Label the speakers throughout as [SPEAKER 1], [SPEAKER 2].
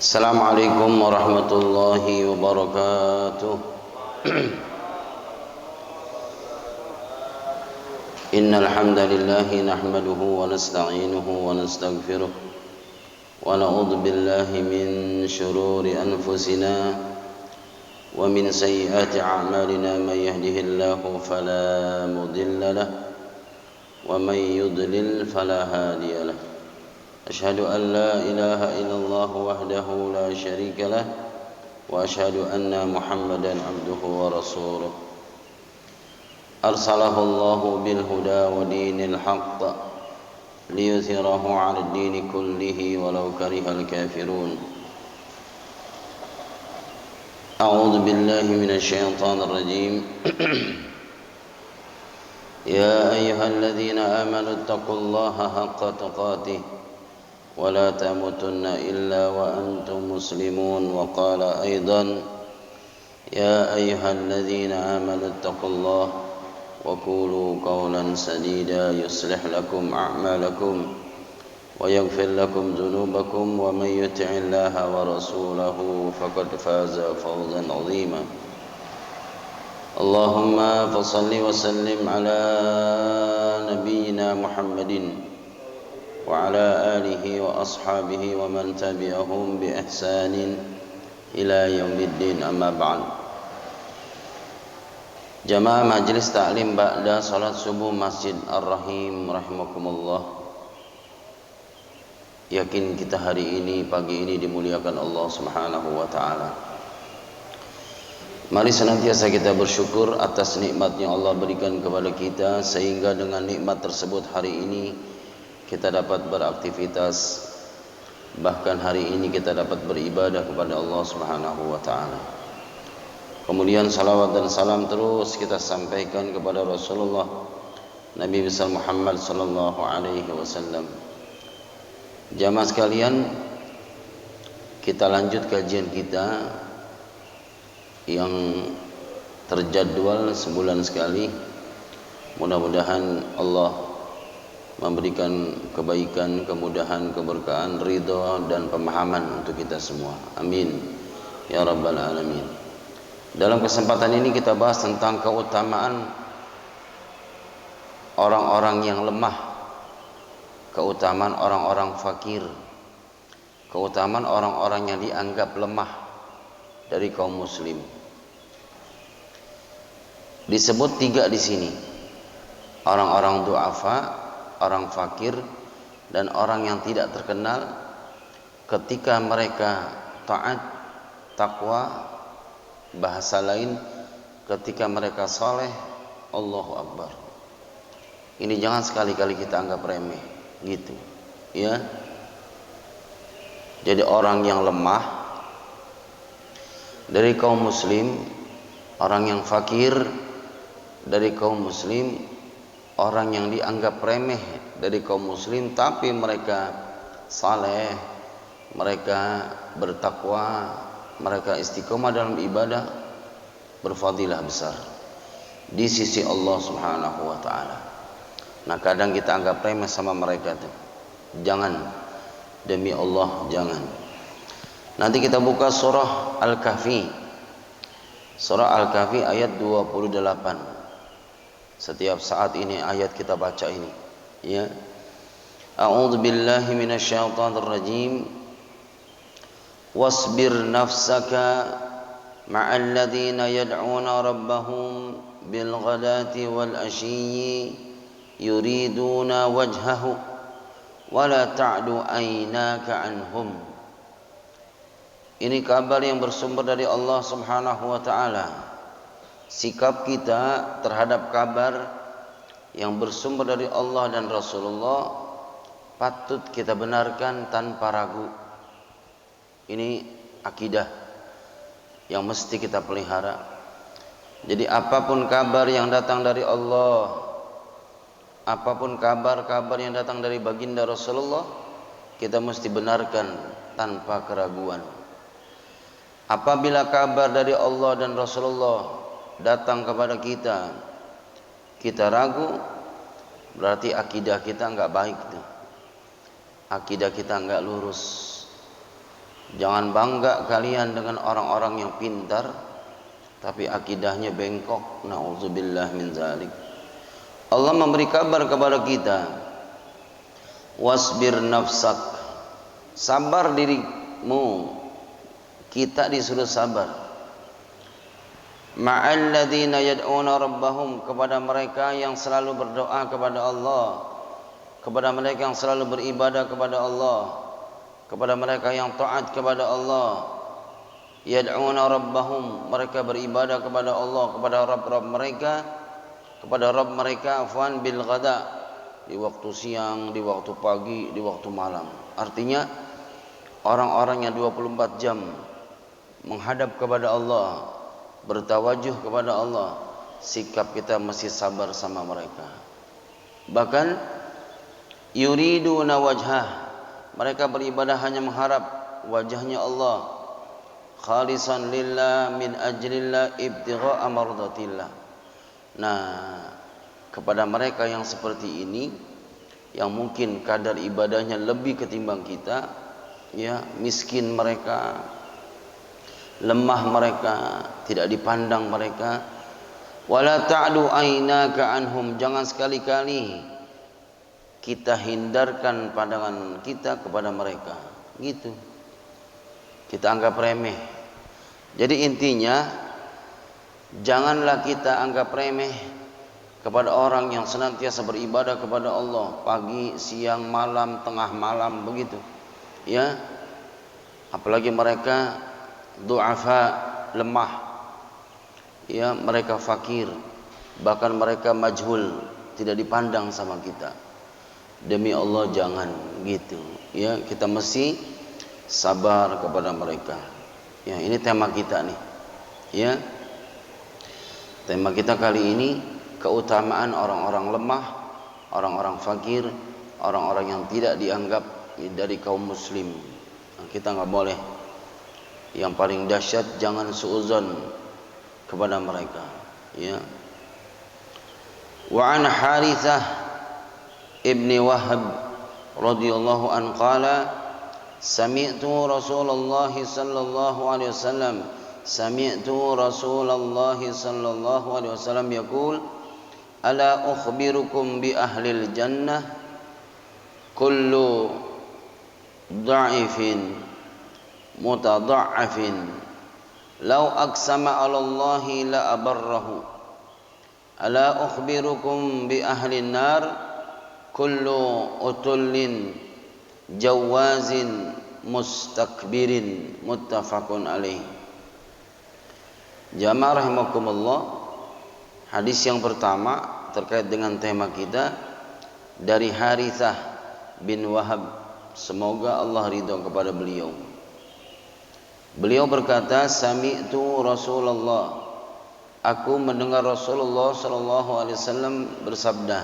[SPEAKER 1] Assalamualaikum warahmatullahi wabarakatuh. Innal hamdalillah nahmaduhu wa nasta'inuhu wa nastaghfiruh wa na'udzu billahi min shururi anfusina wa min sayyiati a'malina may yahdihillahu fala mudilla lahu wa may yudlil fala hadiya lahu. أشهد أن لا إله إلا الله وحده لا شريك له وأشهد أن محمدا عبده ورسوله أرسله الله بالهدى ودين الحق ليظهره على الدين كله ولو كره الكافرون أعوذ بالله من الشيطان الرجيم يا أيها الذين آمنوا اتقوا الله حق تقاته ولا تموتن إلا وأنتم مسلمون وقال أيضا يا أيها الذين آمنوا اتقوا الله وقولوا قولا سديدا يصلح لكم أعمالكم ويغفر لكم ذنوبكم ومن يطع الله ورسوله فقد فاز فوزا عظيما اللهم فصل وسلم على نبينا محمد وعلى آله وأصحابه ومن تبعهم بإحسان إلى يوم الدين أما بعد. Jamaah Majelis Taklim ba'da salat subuh Masjid Ar-Rahim rahimakumullah. Yakin kita hari ini, pagi ini dimuliakan Allah Subhanahu wa taala. Mari senantiasa kita bersyukur atas nikmat yang Allah berikan kepada kita, sehingga dengan nikmat tersebut hari ini kita dapat beraktivitas, bahkan hari ini kita dapat beribadah kepada Allah Subhanahu wa taala. Kemudian salawat dan salam terus kita sampaikan kepada Rasulullah Nabi besar Muhammad sallallahu alaihi wasallam. Jamaah sekalian, kita lanjut kajian kita yang terjadwal sebulan sekali. Mudah-mudahan Allah memberikan kebaikan, kemudahan, keberkahan, ridha dan pemahaman untuk kita semua. Amin ya rabbal alamin. Dalam kesempatan ini kita bahas tentang keutamaan orang-orang yang lemah, keutamaan orang-orang fakir, keutamaan orang-orang yang dianggap lemah dari kaum muslim. Disebut tiga di sini. Orang-orang du'afa, orang fakir, dan orang yang tidak terkenal. Ketika mereka taat, takwa, bahasa lain ketika mereka saleh, Allahu Akbar. Ini jangan sekali-kali kita anggap remeh gitu ya. Jadi orang yang lemah dari kaum muslim, orang yang fakir dari kaum muslim, orang yang dianggap remeh dari kaum muslim tapi mereka saleh, mereka bertakwa, mereka istiqomah dalam ibadah, berfadilah besar di sisi Allah Subhanahu wa taala. Nah, kadang kita anggap remeh sama mereka tuh. Jangan, demi Allah jangan. Nanti kita buka surah Al-Kahfi. Surah Al-Kahfi ayat 28. Setiap saat ini ayat kita baca ini ya. A'udzu billahi minasyaitonir rajim. Wasbir nafsaka ma'al ladzina yad'una rabbahum bil ghadati wal ashiyyi yuriduna wajhahu wa la ta'du aynaka anhum. Ini kabar yang bersumber dari Allah Subhanahu wa taala. Sikap kita terhadap kabar yang bersumber dari Allah dan Rasulullah patut kita benarkan tanpa ragu. Ini akidah yang mesti kita pelihara. Jadi apapun kabar yang datang dari Allah, apapun kabar-kabar yang datang dari baginda Rasulullah, kita mesti benarkan tanpa keraguan. Apabila kabar dari Allah dan Rasulullah datang kepada kita, kita ragu, berarti akidah kita enggak baik tuh. Akidah kita enggak lurus. Jangan bangga kalian dengan orang-orang yang pintar tapi akidahnya bengkok. Nauzubillah min zalik. Allah memberi kabar kepada kita, wasbir nafsak, sabar dirimu. Kita disuruh sabar. Ma'al ladzina yad'una rabbahum, kepada mereka yang selalu berdoa kepada Allah, kepada mereka yang selalu beribadah kepada Allah, kepada mereka yang taat kepada Allah. Yad'una rabbahum, mereka beribadah kepada Allah, kepada Rabb mereka, kepada Rabb mereka afwan bil ghada, di waktu siang, di waktu pagi, di waktu malam. Artinya orang-orang yang 24 jam menghadap kepada Allah, bertawajuh kepada Allah, sikap kita mesti sabar sama mereka. Bahkan yuriduna wajhah, mereka beribadah hanya mengharap wajahnya Allah, khalisan lillah min ajlillah ibtigha'a mardatillah. Nah, kepada mereka yang seperti ini, yang mungkin kadar ibadahnya lebih ketimbang kita, ya, miskin mereka, lemah mereka, tidak dipandang mereka, wala ta'du aynaka anhum, jangan sekali-kali kita hindarkan pandangan kita kepada mereka, gitu. Kita anggap remeh. Jadi intinya, janganlah kita anggap remeh kepada orang yang senantiasa beribadah kepada Allah pagi, siang, malam, tengah malam, begitu. Ya. Apalagi mereka du'afa, lemah. Ya, mereka fakir, bahkan mereka majhul, tidak dipandang sama kita. Demi Allah jangan gitu. Ya, kita mesti sabar kepada mereka. Ya, ini tema kita nih. Ya. Tema kita kali ini keutamaan orang-orang lemah, orang-orang fakir, orang-orang yang tidak dianggap dari kaum muslim. Nah, kita enggak boleh. Yang paling dahsyat jangan suudzon kepada mereka, ya. Wa an Harithah ibni Wahab radhiyallahu an qala sami'tu Rasulullah sallallahu alaihi wasallam sallallahu alaihi wasallam yaqul ala ukhbirukum bi ahlil jannah kullu dha'ifin mutadha'afin law aqsama 'ala Allahi la abarrahu ala ukhbirukum bi ahlin nar kullu utullin jawazin mustakbirin muttafaqun alaih. Jamaah rahimakumullah, hadis yang pertama terkait dengan tema kita dari Harithah bin Wahab, semoga Allah ridha kepada beliau. Beliau berkata, sami'tu Rasulullah, aku mendengar Rasulullah sallallahu alaihi wasallam bersabda,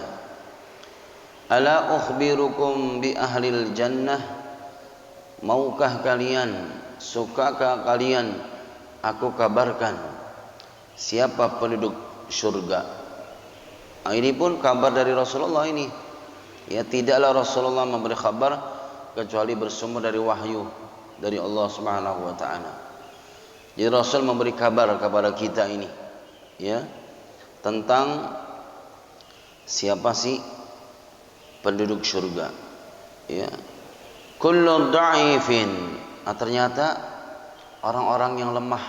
[SPEAKER 1] ala ukhbirukum bi ahlil jannah, maukah kalian, sukakah kalian aku kabarkan siapa penduduk surga. Nah, ini pun kabar dari Rasulullah ini. Ya, tidaklah Rasulullah memberi kabar kecuali bersumber dari wahyu dari Allah Subhanahu wa taala. Jadi Rasul memberi kabar kepada kita ini, ya, tentang siapa sih penduduk surga. Ya. Kullu dha'ifin, ternyata orang-orang yang lemah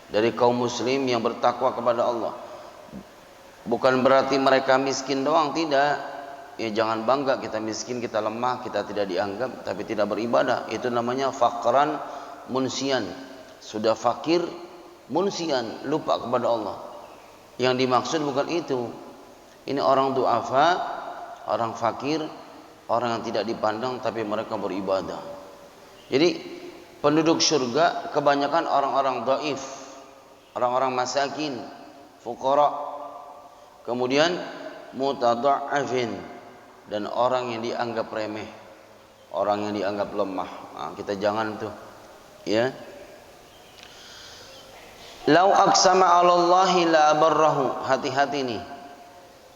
[SPEAKER 1] dari kaum muslim yang bertakwa kepada Allah. Bukan berarti mereka miskin doang, tidak. Ya, jangan bangga kita miskin, kita lemah, kita tidak dianggap tapi tidak beribadah. Itu namanya faqran munsian. Sudah fakir munsian, lupa kepada Allah. Yang dimaksud bukan itu. Ini orang du'afa, orang fakir, orang yang tidak dipandang tapi mereka beribadah. Jadi penduduk surga kebanyakan orang-orang dhaif, orang-orang masakin, fuqara, kemudian mutadha'afin, dan orang yang dianggap remeh, orang yang dianggap lemah. Nah, kita jangan tuh, ya. Lau aqsama 'alallahi la abarrahu, hati-hati nih.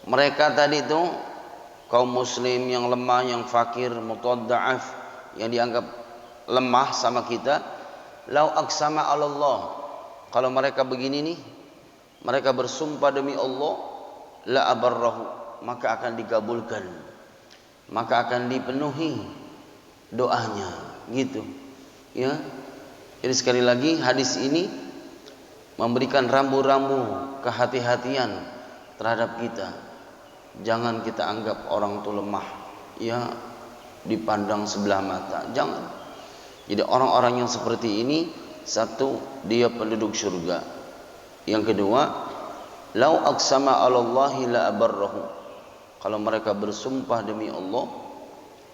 [SPEAKER 1] Mereka tadi itu kaum muslim yang lemah, yang fakir, mutadha'af, yang dianggap lemah sama kita, lau aqsama 'ala Allah, kalau mereka begini nih, mereka bersumpah demi Allah, la abarrahu, maka akan dikabulkan, maka akan dipenuhi doanya, gitu ya. Jadi sekali lagi hadis ini memberikan rambu-rambu kehati-hatian terhadap kita. Jangan kita anggap orang itu lemah, ya, dipandang sebelah mata. Jangan. Jadi orang-orang yang seperti ini, satu, dia penduduk surga. Yang kedua, lau aqsama 'ala Allahi la abarrahu, kalau mereka bersumpah demi Allah,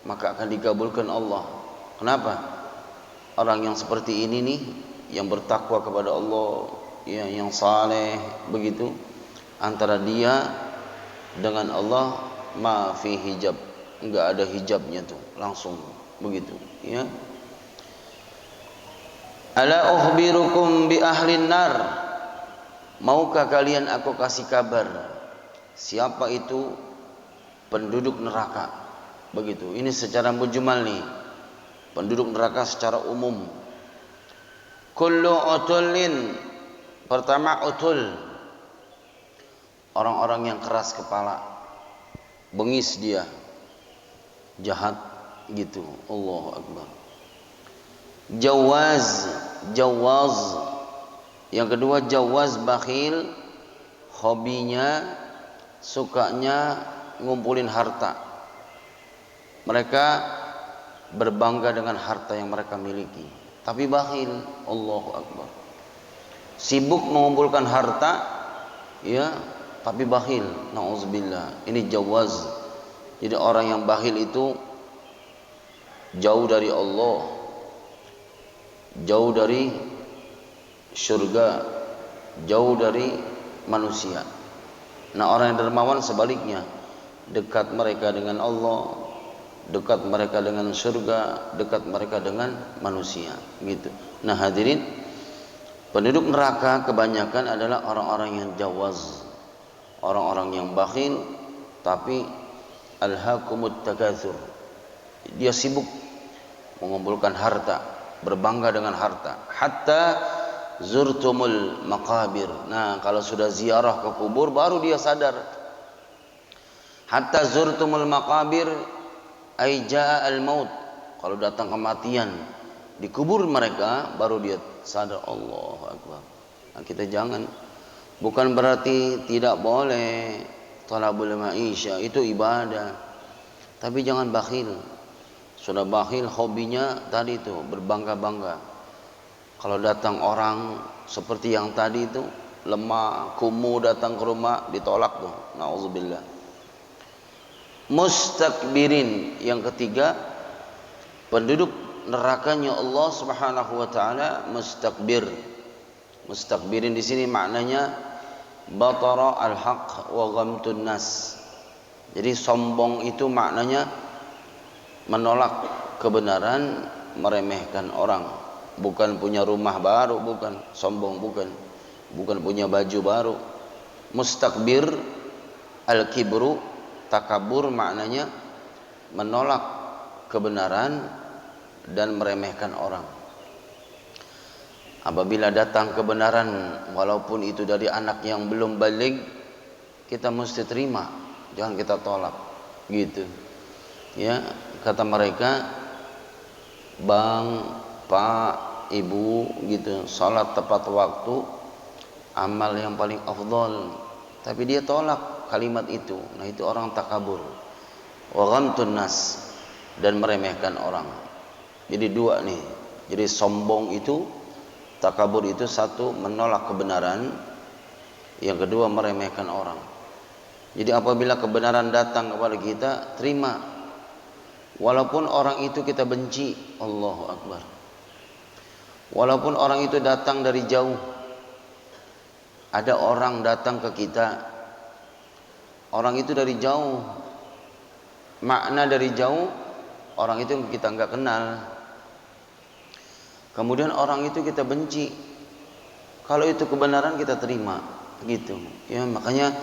[SPEAKER 1] maka akan dikabulkan Allah. Kenapa? Orang yang seperti ini nih, yang bertakwa kepada Allah, ya, yang saleh begitu, antara dia dengan Allah ma fi hijab, enggak ada hijabnya tuh, langsung begitu, ya. Ala ukhbirukum bi ahlin nar, maukah kalian aku kasih kabar siapa itu penduduk neraka, begitu. Ini secara mujmal nih, penduduk neraka secara umum. Kullu utulin, pertama utul, orang-orang yang keras kepala, bengis dia, jahat gitu. Allahu Akbar. Jawaz, yang kedua jawaz bakhil, hobinya, sukanya ngumpulin harta. Mereka berbangga dengan harta yang mereka miliki, tapi bakhil. Allahu Akbar. Sibuk mengumpulkan harta, ya, tapi bakhil. Nauzubillah. Ini jawaz. Jadi orang yang bakhil itu jauh dari Allah, jauh dari surga, jauh dari manusia. Nah, orang yang dermawan sebaliknya, dekat mereka dengan Allah, dekat mereka dengan surga, dekat mereka dengan manusia, gitu. Nah, hadirin, penduduk neraka kebanyakan adalah orang-orang yang jawaz, orang-orang yang bakhil, tapi alhaakumut takatsur, dia sibuk mengumpulkan harta, berbangga dengan harta. Hatta zurtumul maqabir, nah kalau sudah ziarah ke kubur baru dia sadar. Hatta zurtumul maqabir ay jaa al maut, kalau datang kematian di kubur mereka baru dia sadar. Allahu Akbar. Nah, kita jangan, bukan berarti tidak boleh talabul maisha, itu ibadah, tapi jangan bakhil. Sudah bakhil, hobinya tadi itu berbangga-bangga. Kalau datang orang seperti yang tadi itu, lemah, kumuh, datang ke rumah ditolak tuh. Nauzubillah. Mustakbirin, yang ketiga, penduduk nerakanya Allah Subhanahu wa taala mustakbir. Mustakbirin di sini maknanya batara al-haq wa ghamtun nas. Jadi sombong itu maknanya menolak kebenaran, meremehkan orang. Bukan punya rumah baru, bukan. Sombong, bukan. Bukan punya baju baru. Mustakbir, al-kibru, takabur, maknanya menolak kebenaran dan meremehkan orang. Apabila datang kebenaran, walaupun itu dari anak yang belum baligh, kita mesti terima, jangan kita tolak, gitu. Ya, kata mereka, bang, pak, ibu, gitu, salat tepat waktu, amal yang paling afdal, tapi dia tolak kalimat itu. Nah, itu orang takabur. Wa ghamtun nas, dan meremehkan orang. Jadi dua nih. Jadi sombong itu, takabur itu, satu menolak kebenaran, yang kedua meremehkan orang. Jadi apabila kebenaran datang kepada kita, terima. Walaupun orang itu kita benci. Allahu Akbar. Walaupun orang itu datang dari jauh. Ada orang datang ke kita, orang itu dari jauh. Makna dari jauh, orang itu kita enggak kenal. Kemudian orang itu kita benci. Kalau itu kebenaran kita terima, gitu. Ya, makanya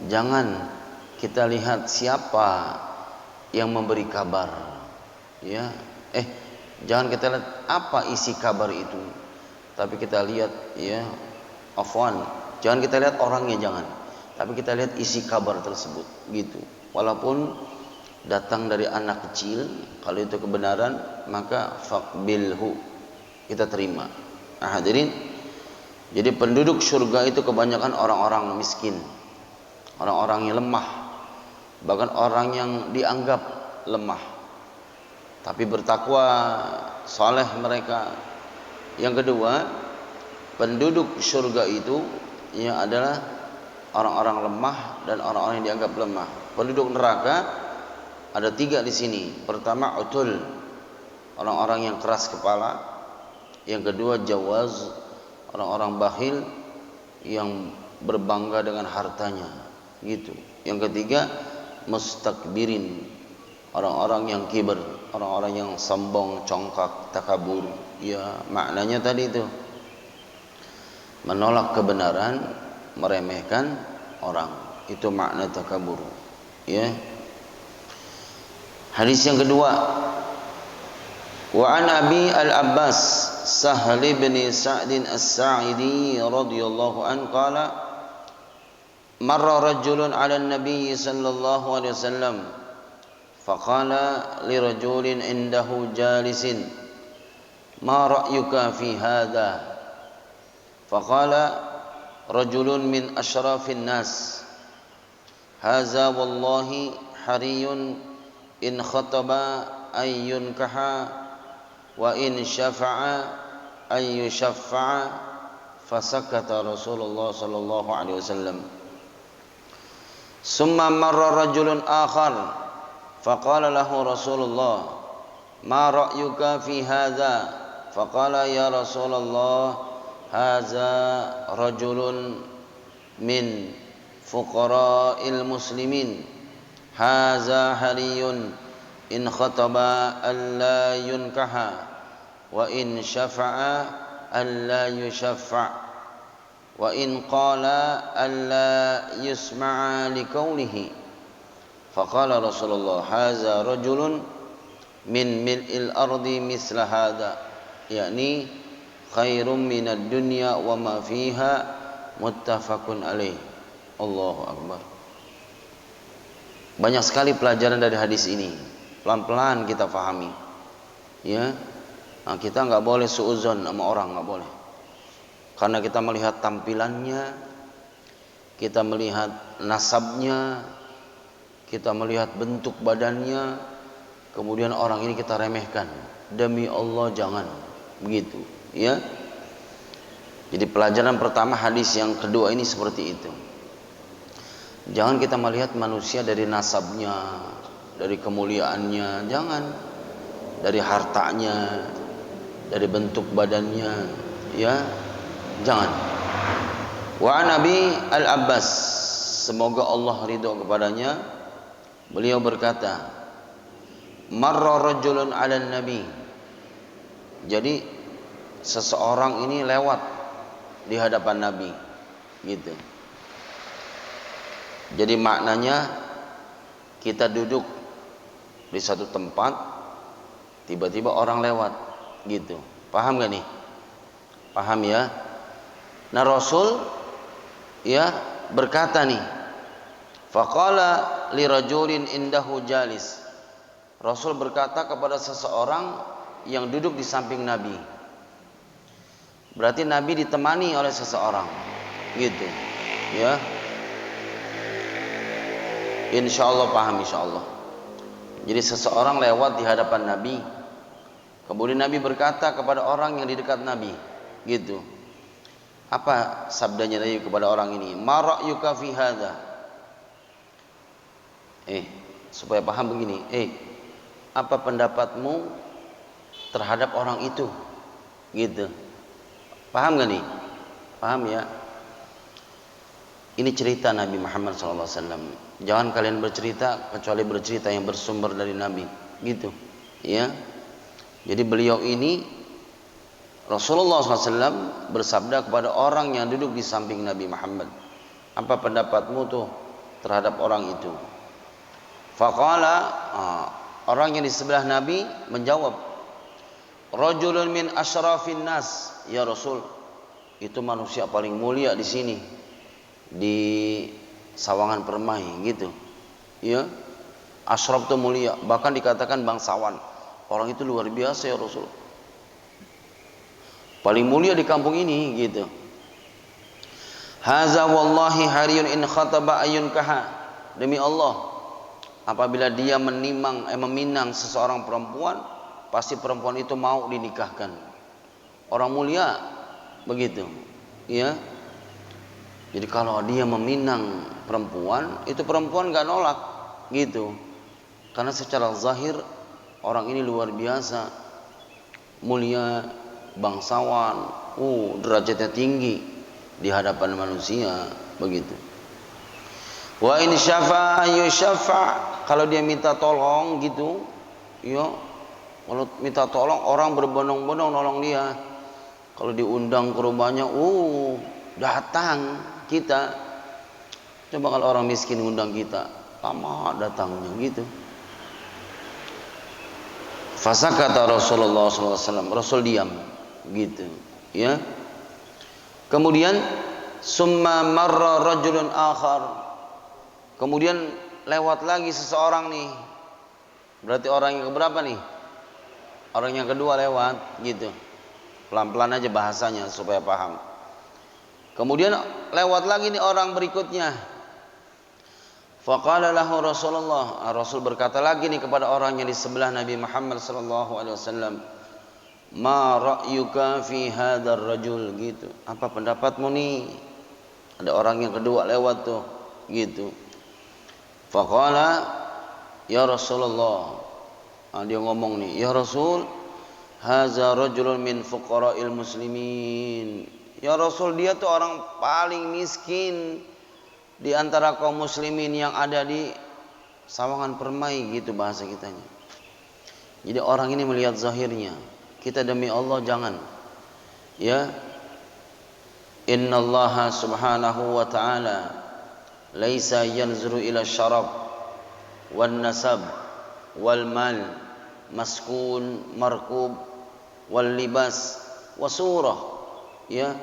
[SPEAKER 1] jangan kita lihat siapa yang memberi kabar, ya. Jangan kita lihat apa isi kabar itu, tapi kita lihat ya, afwan, jangan kita lihat orangnya, jangan, tapi kita lihat isi kabar tersebut gitu. Walaupun datang dari anak kecil, kalau itu kebenaran maka faqbilhu, kita terima. Nah, hadirin, jadi penduduk surga itu kebanyakan orang-orang miskin, orang-orang yang lemah, bahkan orang yang dianggap lemah, tapi bertakwa, saleh mereka. Yang kedua, penduduk surga itu ya adalah orang-orang lemah dan orang-orang yang dianggap lemah. Penduduk neraka ada 3 di sini. Pertama, utul, orang-orang yang keras kepala. Yang kedua, jawaz, orang-orang bakhil yang berbangga dengan hartanya gitu. Yang ketiga, mustakbirin, orang-orang yang kiber, orang-orang yang sombong, congkak, takabur. Ya, maknanya tadi itu menolak kebenaran, meremehkan orang. Itu makna takabur. Ya. Hadis yang kedua, wa an Abi al-Abbas Sahal bin Sa'd as-Sa'idi radhiyallahu an qala marra rajulun 'ala an-nabiy sallallahu alaihi wasallam faqala li rajulin indahu jalisin ma ra'yuka fi hadha faqala rajulun min asyrafin nas hadza wallahi hariyun in khataba ay yunkaha wa in syafa'a ay yushaffa'a fasakata Rasulullah sallallahu alaihi wasallam summa marra rajulun akhar faqala lahu Rasulullah ma ra'yuka fi hadha faqala ya Rasulullah hadza rajulun min fuqara'il muslimin hadza hariyun in khataba alla yunkaha wa in syafa'a alla yushaffa' wa in qala alla yusma'a liqaulihi faqala Rasulullah hadza rajulun min mil'il ardi misla hadza yakni khairum minad dunya wa ma fiha muttafaqun alaih. Allahu akbar. Banyak sekali pelajaran dari hadis ini. Pelan-pelan kita pahami. Ya. Nah, kita enggak boleh suudzon sama orang, enggak boleh. Karena kita melihat tampilannya, kita melihat nasabnya, kita melihat bentuk badannya, kemudian orang ini kita remehkan. Demi Allah jangan begitu, ya. Jadi pelajaran pertama hadis yang kedua ini seperti itu. Jangan kita melihat manusia dari nasabnya, dari kemuliaannya, jangan, dari hartanya, dari bentuk badannya, ya, jangan. Wa Nabi Al-Abbas, semoga Allah ridho kepadanya, beliau berkata, marra rajulun 'alan nabi. Jadi seseorang ini lewat di hadapan Nabi, gitu. Jadi maknanya kita duduk di satu tempat, tiba-tiba orang lewat, gitu. Paham gak nih? Paham ya? Nah, Rasul ya berkata nih, faqala li rajulin indahu jalis. Rasul berkata kepada seseorang yang duduk di samping Nabi. Berarti Nabi ditemani oleh seseorang, gitu. Ya. Insyaallah paham insyaallah. Jadi seseorang lewat di hadapan Nabi. Kemudian Nabi berkata kepada orang yang di dekat Nabi, gitu. Apa sabdanya Nabi kepada orang ini? Ma ra'yuka fi hadza? Supaya paham begini, apa pendapatmu terhadap orang itu? Gitu. Paham gak nih? Paham ya? Ini cerita Nabi Muhammad SAW. Jangan kalian bercerita kecuali bercerita yang bersumber dari Nabi, gitu. Ya. Jadi beliau ini Rasulullah SAW bersabda kepada orang yang duduk di samping Nabi Muhammad, apa pendapatmu tuh terhadap orang itu? Faqala, orang yang di sebelah Nabi menjawab, rajulun min asyrafin nas, ya Rasul, itu manusia paling mulia di sini, di Sawangan Permai gitu. Ya, asyraf itu mulia, bahkan dikatakan bangsawan. Orang itu luar biasa ya Rasul, paling mulia di kampung ini gitu. Haza wallahi hariyun in khataba ayunkaha, demi Allah, apabila dia meminang seseorang perempuan, pasti perempuan itu mau dinikahkan. Orang mulia begitu, ya. Jadi kalau dia meminang perempuan, itu perempuan gak nolak gitu. Karena secara zahir orang ini luar biasa, mulia, bangsawan, derajatnya tinggi di hadapan manusia begitu. Wa in syafa'a yusyafa', kalau dia minta tolong gitu, ya, kalau minta tolong orang berbondong-bondong nolong dia. Kalau diundang ke rumahnya, datang kita. Coba kalau orang miskin undang kita, lama datangnya gitu. Fasakata Rasulullah SAW, Rasul diam gitu, ya. Kemudian summa marra rajulun akhar, kemudian lewat lagi seseorang nih. Berarti orang yang keberapa nih? Orang yang kedua lewat gitu. Pelan-pelan aja bahasanya supaya paham. Kemudian lewat lagi nih orang berikutnya. Faqala lahu Rasulullah, Rasul berkata lagi nih kepada orang yang di sebelah Nabi Muhammad sallallahu alaihi wasallam, ma ra'yuka fi hadzal rajul gitu. Apa pendapatmu nih? Ada orang yang kedua lewat tuh gitu. Faqala ya Rasulullah, dia ngomong nih, ya Rasul, hadza rajulun min fuqara'il muslimin. Ya Rasul, dia tuh orang paling miskin di antara kaum muslimin yang ada di Sawangan Permai gitu bahasa kitanya. Jadi orang ini melihat zahirnya. Kita demi Allah jangan, ya. Innallaha subhanahu wa ta'ala laisa yanzuru ila syarab wan nasab wal mal maskun markub wal libas wasurah, ya.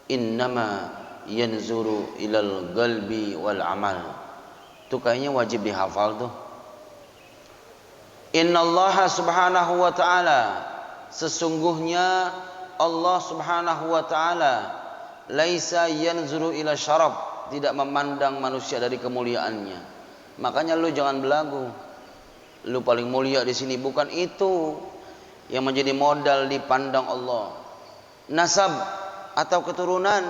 [SPEAKER 1] Innama yanzuru ilal qalbi wal amal. Itu kayaknya wajib dihafal tuh. Innallaha subhanahu wa ta'ala, sesungguhnya Allah subhanahu wa ta'ala, laisa yanzuru ila syarab, tidak memandang manusia dari kemuliaannya. Makanya lu jangan belagu, lu paling mulia di sini, bukan itu yang menjadi modal dipandang Allah. Nasab atau keturunan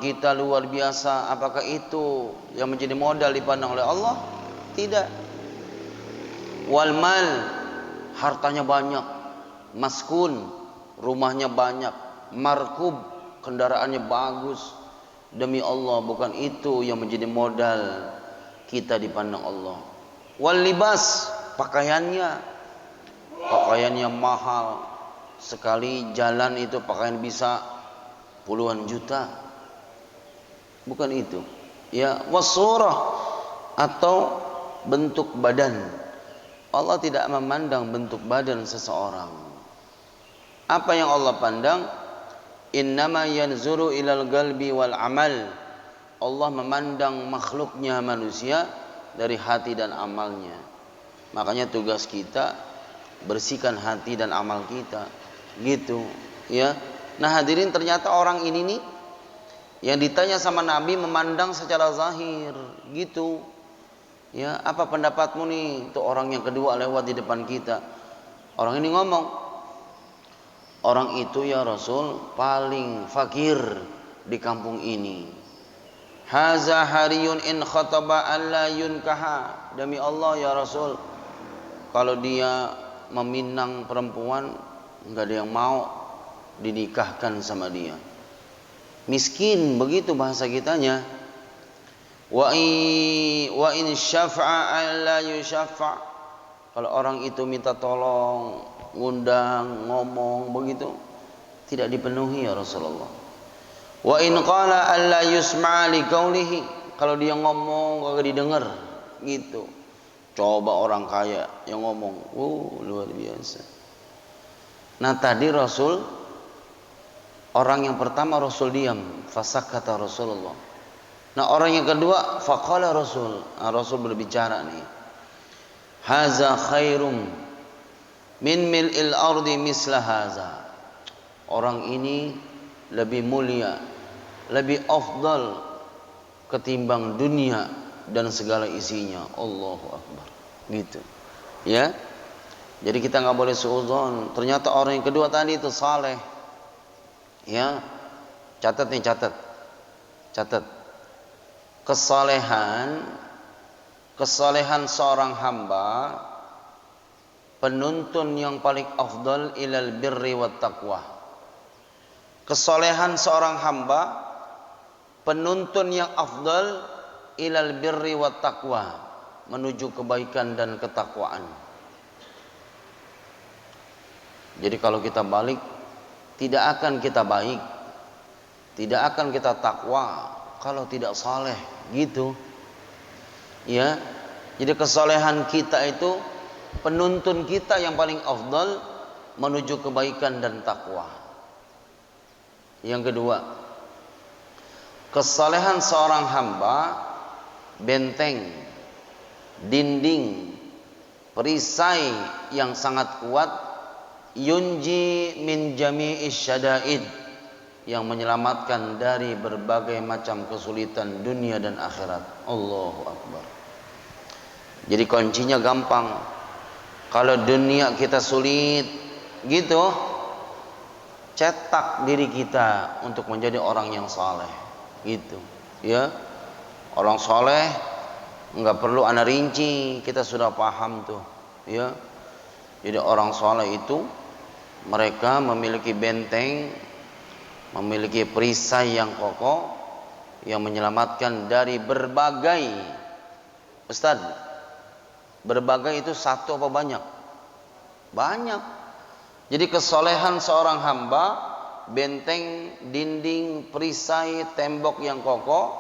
[SPEAKER 1] kita luar biasa, apakah itu yang menjadi modal dipandang oleh Allah? Tidak. Wal mal, hartanya banyak. Maskun, rumahnya banyak. Markub, kendaraannya bagus. Demi Allah, bukan itu yang menjadi modal kita dipandang Allah. Wal libas, pakaiannya mahal. Sekali jalan itu pakaian bisa puluhan juta. Bukan itu, ya. Wasurah, atau bentuk badan. Allah tidak memandang bentuk badan seseorang. Apa yang Allah pandang? Innama yanzuru ilal qalbi wal amal. Allah memandang makhluknya manusia dari hati dan amalnya. Makanya tugas kita bersihkan hati dan amal kita, gitu, ya. Nah hadirin, ternyata orang ini nih yang ditanya sama Nabi memandang secara zahir gitu, ya. Apa pendapatmu nih? Itu orang yang kedua lewat di depan kita. Orang ini ngomong, orang itu ya Rasul paling fakir di kampung ini. Haza hariyun in khataba alla yunkaha, demi Allah ya Rasul, kalau dia meminang perempuan enggak ada yang mau dinikahkan sama dia. Miskin, begitu bahasa kitanya. Wa in syafa'a la yusyafa', kalau orang itu minta tolong, ngundang, ngomong begitu, tidak dipenuhi ya Rasulullah. Wa in qala alla yusma'a li qawlihi, kalau dia ngomong kagak didengar gitu. Coba orang kaya yang ngomong, luar biasa. Nah tadi Rasul, orang yang pertama Rasul diam, fasakata Rasulullah. Nah orang yang kedua, faqala Rasul. Nah, Rasul berbicara nih. Haza khairum min mil'il ardi misla haza. Orang ini lebih mulia, lebih afdal ketimbang dunia dan segala isinya. Allahu Akbar. Gitu. Ya. Jadi kita nggak boleh suudzon. Ternyata orang yang kedua tadi itu saleh. Ya, catat nih, catat. Kesalehan seorang hamba, penuntun yang paling afdal ilal birri wat taqwa. Kesalehan seorang hamba, penuntun yang afdal ilal birri wat taqwa, menuju kebaikan dan ketakwaan. Jadi kalau kita balik, tidak akan kita baik, tidak akan kita takwa kalau tidak saleh, gitu. Ya. Jadi kesalehan kita itu penuntun kita yang paling afdal menuju kebaikan dan takwa. Yang kedua, kesalehan seorang hamba benteng, dinding, perisai yang sangat kuat, yunji min jami'is syada'id, yang menyelamatkan dari berbagai macam kesulitan dunia dan akhirat. Allahu Akbar. Jadi kuncinya gampang. Kalau dunia kita sulit gitu, cetak diri kita untuk menjadi orang yang saleh, gitu. Ya. Orang saleh enggak perlu ana rinci, kita sudah paham tuh, ya. Jadi orang saleh itu mereka memiliki benteng, memiliki perisai yang kokoh yang menyelamatkan dari berbagai, Ustaz, berbagai itu satu apa banyak? Banyak. Jadi kesolehan seorang hamba, benteng, dinding, perisai, tembok yang kokoh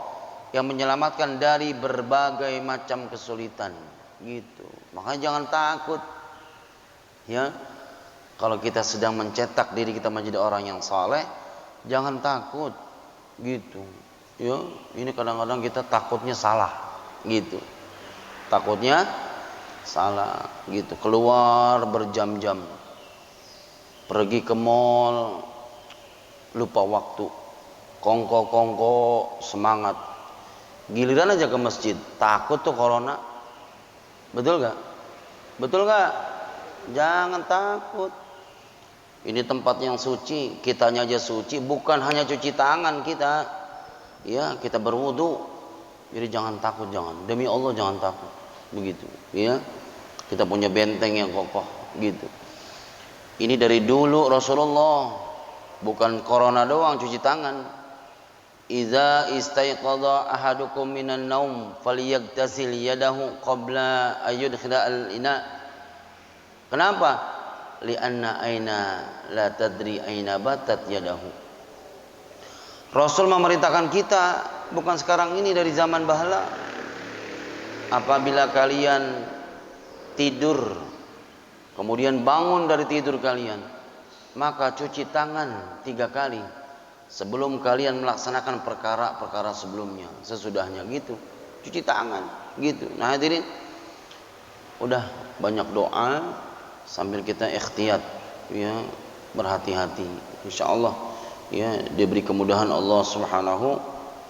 [SPEAKER 1] yang menyelamatkan dari berbagai macam kesulitan, gitu. Makanya jangan takut, ya. Kalau kita sedang mencetak diri kita menjadi orang yang saleh, jangan takut, gitu. Ya, ini kadang-kadang kita takutnya salah, gitu. Takutnya salah, gitu. Keluar berjam-jam, pergi ke mall, lupa waktu, kongko semangat. Giliran aja ke masjid, takut tuh corona. Betul gak? Betul gak? Jangan takut. Ini tempat yang suci, kitanya aja suci, bukan hanya cuci tangan kita. Ya, kita berwudu. Jadi jangan takut, jangan. Demi Allah jangan takut. Begitu, ya. Kita punya benteng yang kokoh, gitu. Ini dari dulu Rasulullah, bukan corona doang cuci tangan. Idza istayqadha ahadukum minan naum falyaghtasil yadahu qabla ayyudkhila al-ina. Kenapa? Li'anna aina la tadri aina batat yadahu. Rasul memerintahkan kita bukan sekarang ini, dari zaman bahala. Apabila kalian tidur, kemudian bangun dari tidur kalian, maka cuci tangan 3 kali sebelum kalian melaksanakan perkara-perkara sebelumnya, sesudahnya, gitu. Cuci tangan, gitu. Nah hadirin, udah banyak doa sambil kita ikhtiyat, ya, berhati-hati. Insyaallah, ya, diberi kemudahan Allah Subhanahu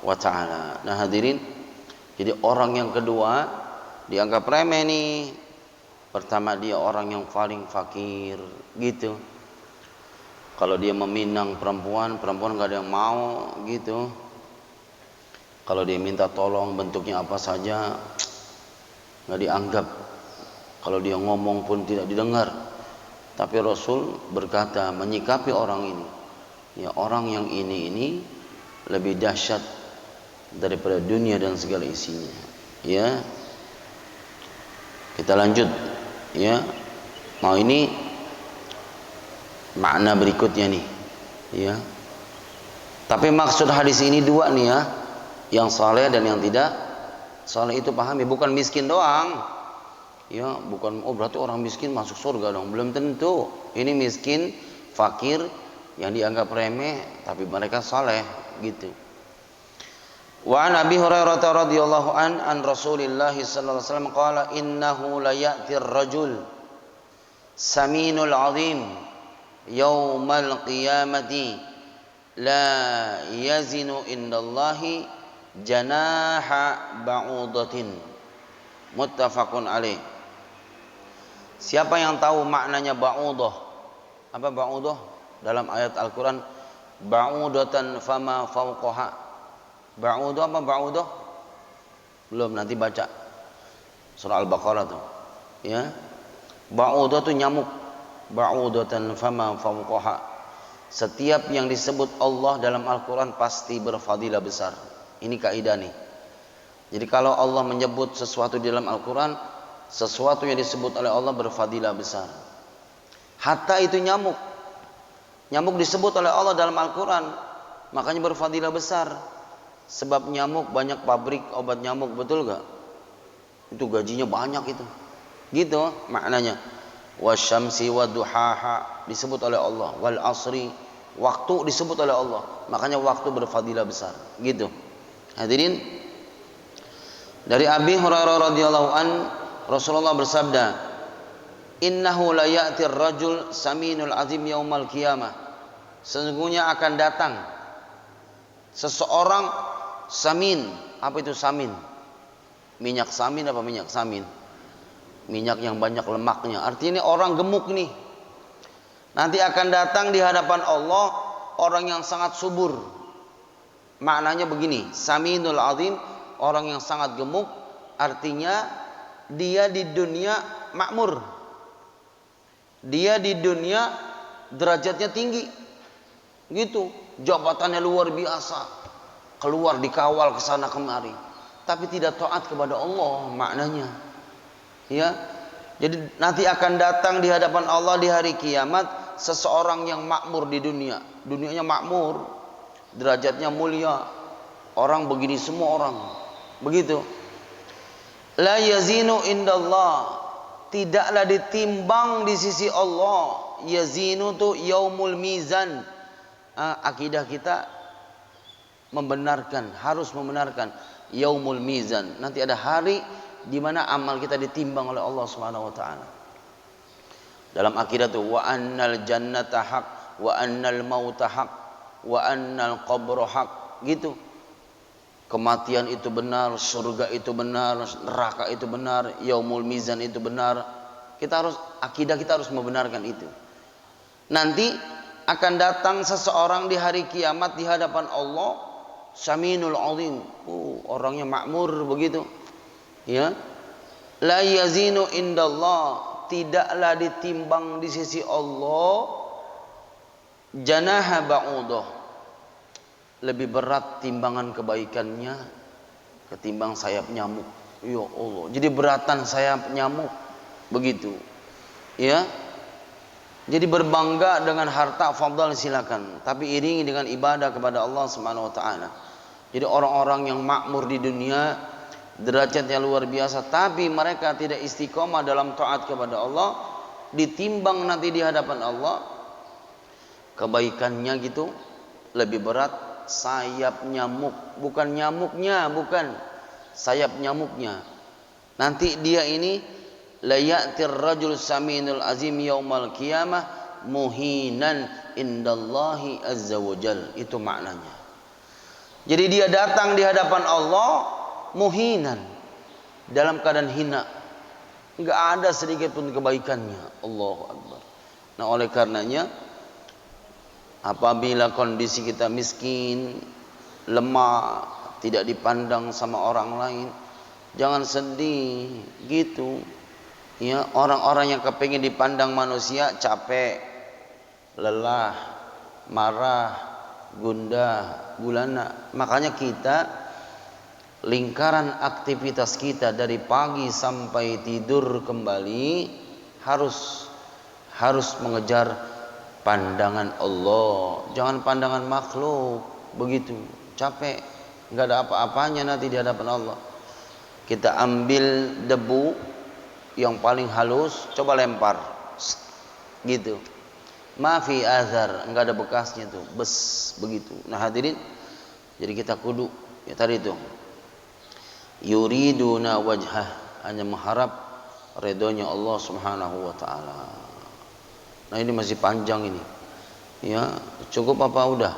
[SPEAKER 1] wa taala. Nah hadirin, jadi orang yang kedua dianggap remeh nih. Pertama, dia orang yang paling fakir, gitu. Kalau dia meminang perempuan gak ada yang mau, gitu. Kalau dia minta tolong bentuknya apa saja, gak dianggap. Kalau dia ngomong pun tidak didengar. Tapi Rasul berkata menyikapi orang ini, ya, orang yang ini lebih dahsyat daripada dunia dan segala isinya. Ya, kita lanjut, ya. Mau ini makna berikutnya nih, ya. Tapi maksud hadis ini 2 nih, ya. Yang saleh dan yang tidak saleh itu pahami, bukan miskin doang. Ya, bukan berarti orang miskin masuk surga dong, belum tentu. Ini miskin fakir, yang dianggap remeh, tapi mereka saleh gitu. Wa an Abi Hurairah radhiyallahu an Rasulillah sallallahu alaihi wasallam qala innahu la ya'ti ar-rajul saminul 'azim yaumal qiyamati la yazinu indallahi janaha ba'udatin. Muttafaqun alaih. Siapa yang tahu maknanya ba'udah? Apa ba'udah? Dalam ayat Al-Quran, ba'udatan fama fawqaha. Ba'udah apa ba'udah? Belum, nanti baca surah Al-Baqarah tuh. Ya. Ba'udah tuh nyamuk. Ba'udatan fama fawqaha. Setiap yang disebut Allah dalam Al-Quran pasti berfadilah besar. Ini kaidah nih. Jadi kalau Allah menyebut sesuatu di dalam Al-Quran, sesuatu yang disebut oleh Allah berfadilah besar. Hatta itu nyamuk. Nyamuk disebut oleh Allah dalam Al-Quran, makanya berfadilah besar. Sebab nyamuk banyak pabrik obat nyamuk, betul gak? Itu gajinya banyak itu. Gitu maknanya. Wasyamsi waduhaha disebut oleh Allah. Wal asri, waktu disebut oleh Allah. Makanya waktu berfadilah besar. Gitu. Hadirin, dari Abi Hurairah radhiyallahu an Rasulullah bersabda, innahu la ya'ti ar-rajul saminul azim yaumal qiyamah. Sesungguhnya akan datang seseorang samin. Apa itu samin? Minyak samin apa minyak samin? Minyak yang banyak lemaknya. Artinya ini orang gemuk nih. Nanti akan datang di hadapan Allah orang yang sangat subur. Maknanya begini, saminul azim, orang yang sangat gemuk, artinya dia di dunia makmur. Dia di dunia derajatnya tinggi. Gitu, jabatannya luar biasa. Keluar dikawal ke sana kemari, tapi tidak taat kepada Allah, maknanya. Ya. Jadi nanti akan datang di hadapan Allah di hari kiamat seseorang yang makmur di dunia. Dunianya makmur, derajatnya mulia. Orang begini semua orang. Begitu. La yazinu indallah, tidaklah ditimbang di sisi Allah. Yazinu tu yaumul mizan. Akidah kita membenarkan, harus membenarkan yaumul mizan. Nanti ada hari di mana amal kita ditimbang oleh Allah Subhanahu wa taala. Dalam akidah tu wa annal jannata haq wa annal mauta haq wa annal qabra haq. Gitu. Kematian itu benar, surga itu benar, neraka itu benar, yaumul mizan itu benar. Akidah kita harus membenarkan itu. Nanti akan datang seseorang di hari kiamat di hadapan Allah, saminul azim, orangnya makmur begitu. Ya. La yazinu indallah, tidaklah ditimbang di sisi Allah janaha ba'udah, lebih berat timbangan kebaikannya ketimbang sayap nyamuk. Ya Allah, jadi beratan sayap nyamuk begitu. Ya. Jadi berbangga dengan harta fadl silakan, tapi iringi dengan ibadah kepada Allah Subhanahu wa taala. Jadi orang-orang yang makmur di dunia derajatnya luar biasa, tapi mereka tidak istiqomah dalam taat kepada Allah, ditimbang nanti di hadapan Allah kebaikannya gitu lebih berat sayap nyamuk, bukan nyamuknya, bukan sayap nyamuknya. Nanti dia ini la ya'tir rajul saminul azim yaumal qiyamah muhinan indallahi azza wajal. Itu maknanya. Jadi dia datang di hadapan Allah muhinan, dalam keadaan hina, enggak ada sedikit pun kebaikannya. Allahu akbar. Nah, oleh karenanya apabila kondisi kita miskin, lemah, tidak dipandang sama orang lain, jangan sedih gitu. Ya, orang-orang yang kepingin dipandang manusia capek, lelah, marah, gundah, gulana. Makanya kita, lingkaran aktivitas kita dari pagi sampai tidur kembali harus mengejar pandangan Allah, jangan pandangan makhluk. Begitu, capek, nggak ada apa-apanya nanti di hadapan Allah. Kita ambil debu yang paling halus, coba lempar gitu. ma fi azar, enggak ada bekasnya tuh, bes begitu. Nah hadirin, jadi kita kudu ya tadi itu yuriduna wajhah, hanya mengharap ridhonya Allah Subhanahu wa taala. Nah ini masih panjang ini. Ya, cukup apa udah?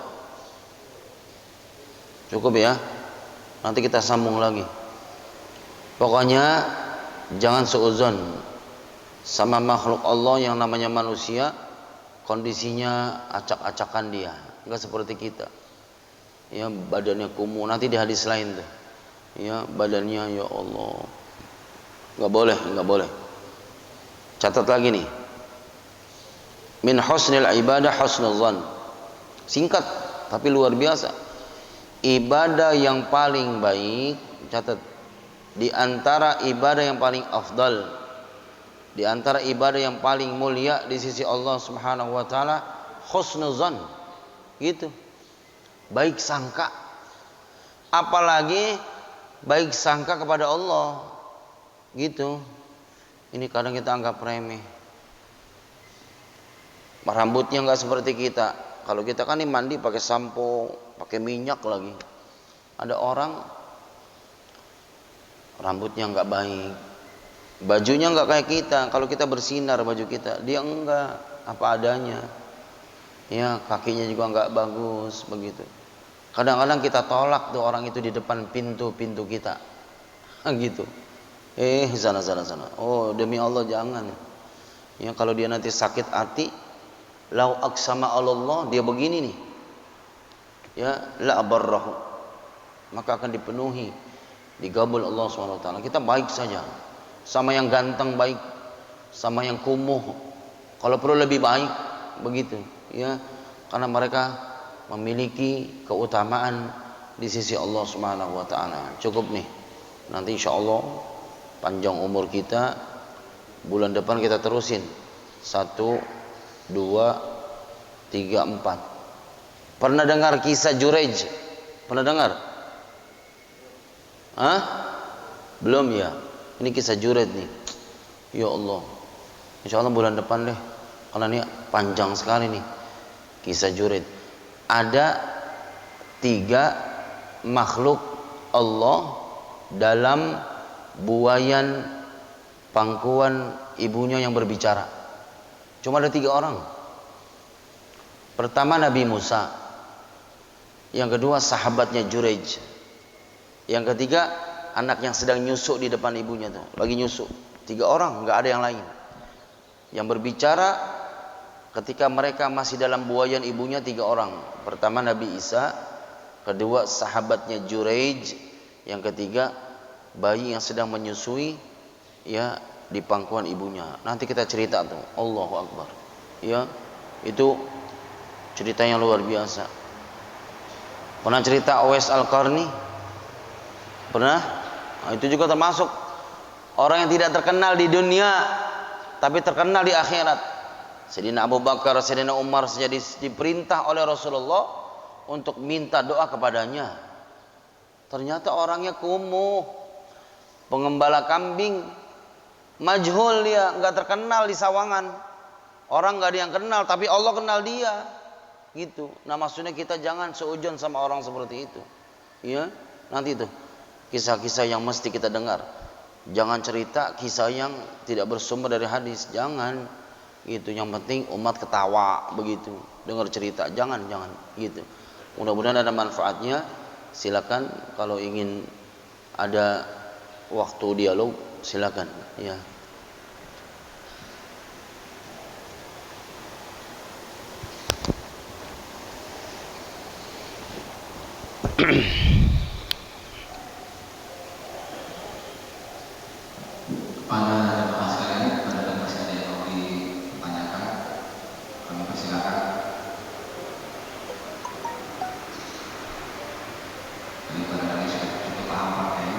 [SPEAKER 1] Cukup ya. Nanti kita sambung lagi. Pokoknya jangan seuzon sama makhluk Allah yang namanya manusia, kondisinya acak-acakan dia, enggak seperti kita. Ya, badannya kumuh. Nanti di hadis lain tuh. Ya, badannya ya Allah. Enggak boleh, enggak boleh. Catat lagi nih. Min husnil ibadah husnul zan. Singkat tapi luar biasa. Ibadah yang paling baik, catat, di antara ibadah yang paling afdal, di antara ibadah yang paling mulia di sisi Allah Subhanahu wa taala, husnul zan. Gitu. Baik sangka. Apalagi baik sangka kepada Allah. Gitu. Ini kadang kita anggap remeh. Rambutnya enggak seperti kita. Kalau kita kan ini mandi pakai sampo, pakai minyak lagi. Ada orang rambutnya enggak baik, bajunya enggak kayak kita. Kalau kita bersinar baju kita, dia enggak, apa adanya. Ya, kakinya juga enggak bagus begitu. Kadang-kadang kita tolak tuh orang itu di depan pintu-pintu kita. Gitu. Sana. Oh, demi Allah jangan. Ya, kalau dia nanti sakit hati, lau aqsama Allah, dia begini nih. Ya, la abarrahu. Maka akan dipenuhi, digabul Allah SWT. Kita baik saja. Sama yang ganteng baik, sama yang kumuh, kalau perlu lebih baik, begitu. Ya, karena mereka memiliki keutamaan di sisi Allah Subhanahu wa taala. Cukup nih. Nanti insyaallah panjang umur kita, bulan depan kita terusin 1, 2, 3, 4. Pernah dengar kisah Jurej? Pernah dengar? Hah? Belum ya? Ini kisah Jurej nih. Ya Allah. Insyaallah bulan depan deh. Karena ini panjang sekali nih kisah Jurej. Ada 3 makhluk Allah dalam buayan pangkuan ibunya yang berbicara. Cuma ada 3 orang. Pertama Nabi Musa, yang kedua sahabatnya Jurej, yang ketiga anak yang sedang nyusuk di depan ibunya tuh, lagi nyusuk. 3 orang, nggak ada yang lain. Yang berbicara ketika mereka masih dalam buayan ibunya 3 orang. Pertama Nabi Isa, kedua sahabatnya Jurej, yang ketiga bayi yang sedang menyusui ya di pangkuan ibunya. Nanti kita cerita tuh, Allahu Akbar. Ya, itu cerita yang luar biasa. Pernah cerita Uwais Al-Qarni? Pernah? Nah, itu juga termasuk orang yang tidak terkenal di dunia tapi terkenal di akhirat. Sayyidina Abu Bakar, Sayyidina Umar saja diperintah oleh Rasulullah untuk minta doa kepadanya. Ternyata orangnya kumuh, pengembala kambing, majhul dia, enggak terkenal di Sawangan. Orang enggak ada yang kenal, tapi Allah kenal dia. Gitu. Nah, maksudnya kita jangan seujon sama orang seperti itu. Ya, nanti itu kisah-kisah yang mesti kita dengar. Jangan cerita kisah yang tidak bersumber dari hadis, jangan. Gitu. Yang penting umat ketawa begitu, dengar cerita. Jangan gitu. Mudah-mudahan ada manfaatnya. Silakan kalau ingin ada waktu dialog, silakan ya.
[SPEAKER 2] Pada jemaah sekalian, pada jemaah sekalian yang mau ditanyakan, kami persilakan. Jadi pada hari sudah cukup paham pakainya.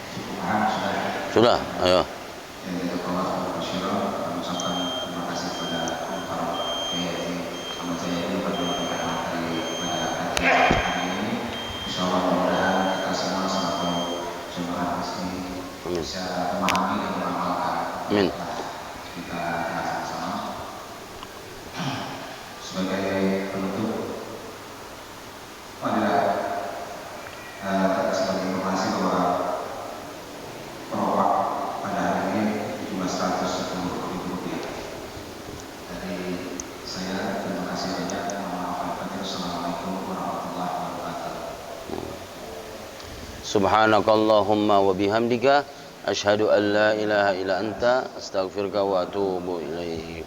[SPEAKER 2] Cukup paham sudah.
[SPEAKER 1] Sudah, ayo.
[SPEAKER 2] Yang kita bawa Rasulullah mengucapkan terima kasih kepada para kiai Ahmad Zaini pada materi pada hari ini. Insyaallah mudah-mudahan kita semua selaku jemaah muslim bisa memahami dan mengamalkan.
[SPEAKER 1] Amin.
[SPEAKER 2] Kita sama-sama. sebagai penutup, adalah sebagai informasi bahwa perokok pada hari ini jumlah 110.000 rupiah. Dari saya terima kasih banyak. Assalamualaikum warahmatullahi wabarakatuh.
[SPEAKER 1] Subhanakallahumma wa bihamdika asyhadu an la ilaha illa anta astaghfiruka wa atubu ilaik.